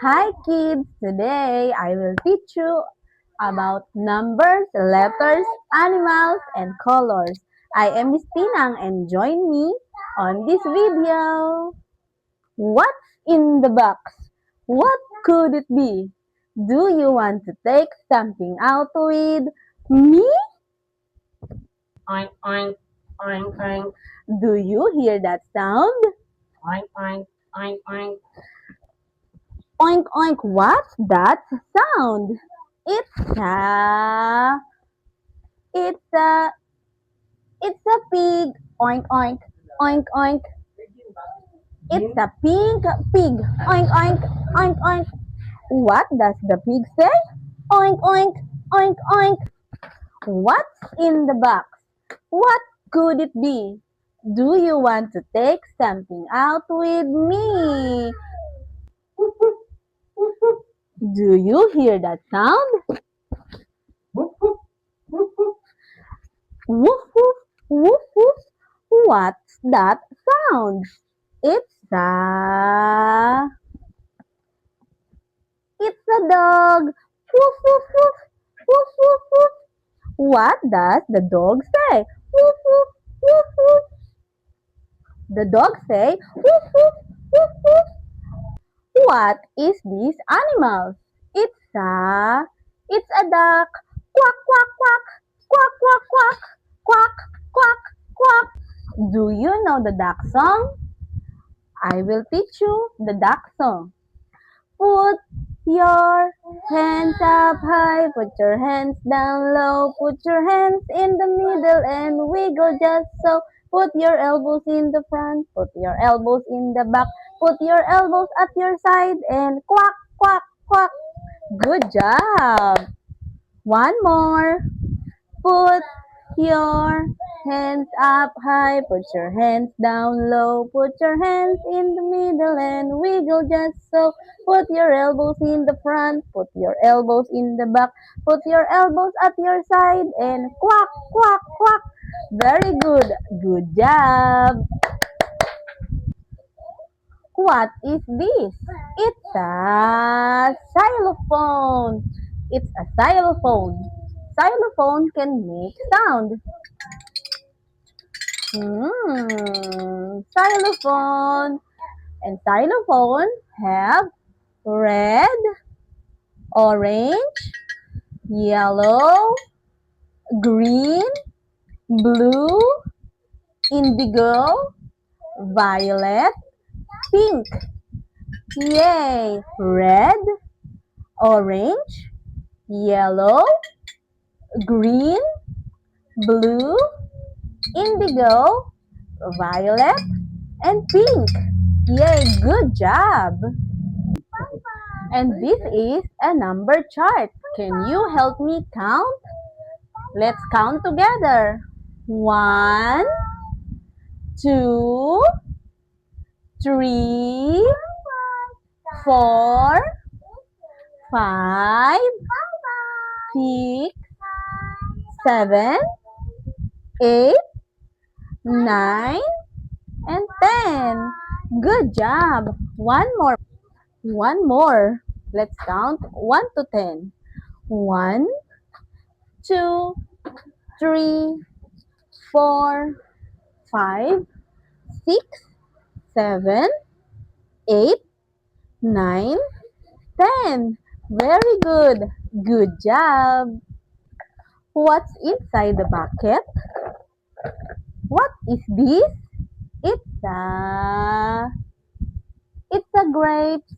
Hi kids! Today I will teach you about numbers, letters, animals, and colors. I am Miss Tinang and join me on this video. What's in the box? What could it be? Do you want to take something out with me? Oink, oink, oink, oink, Do you hear that sound? oink, oink, oink, oink. Oink oink, what's that sound? It's a it's a it's a pig. Oink oink, oink oink. It's a pink pig. Oink oink, oink oink. What does the pig say? Oink oink, oink oink. What's in the box? What could it be? Do you want to take something out with me? Do you hear that sound? Woof woof, woof woof. What's that sound? It's a it's a dog. Woof woof woof, woof woof woof. What does the dog say? Woof woof, woof woof. The dog say woof woof, woof woof. What is this animal? It's a it's a duck. Quack quack quack, quack quack quack, quack quack quack. Do you know the duck song? I will teach you the duck song. Put your hands up high, put your hands down low, put your hands in the middle and wiggle just so. Put your elbows in the front, put your elbows in the back, put your elbows at your side and quack, quack, quack. Good job. One more. Put your hands up high, put your hands down low, put your hands in the middle and wiggle just so. Put your elbows in the front, put your elbows in the back, put your elbows at your side and quack, quack, quack. Very good. Good job. What is this? It's a xylophone. It's a xylophone. Xylophone can make sound. Xylophone. And xylophone have red, orange, yellow, green, blue, indigo, violet, pink. Yay! Red, orange, yellow, green, blue, indigo, violet, and pink. Yay! Good job! And this is a number chart. Can you help me count? Let's count together. 1, 2, 3, 4, 5, 6, 7, 8, 9, and 10. Good job. One more. One more. Let's count 1 to 10. 1, 2, 3, 4, 5, 6, 7, 8, 9, 10. Very good. Good job. What's inside the bucket? What is this? It's a it's a grapes.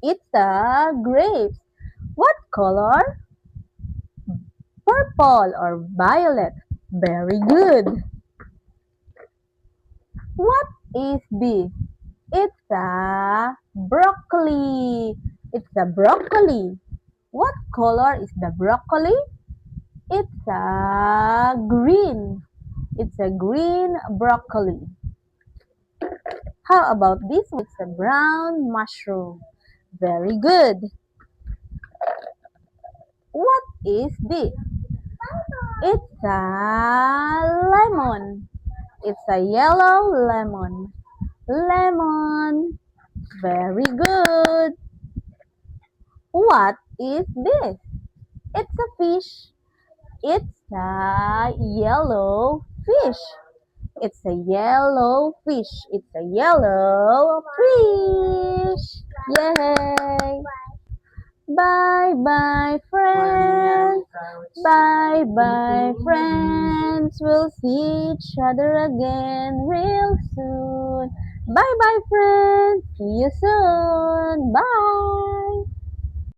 It's a grapes. What color? Purple or violet. Very good. What is this? It's a broccoli. It's a broccoli. What color is the broccoli? It's a green. It's a green broccoli. How about this one? It's a brown mushroom. Very good. What is this? It's a lemon. It's a yellow lemon. Lemon. Very good. What is this? It's a fish. It's a yellow fish. It's a yellow fish. It's a yellow fish. Yay! Bye bye, friends. Bye bye, friends. We'll see each other again real soon. Bye bye, friends. See you soon. Bye.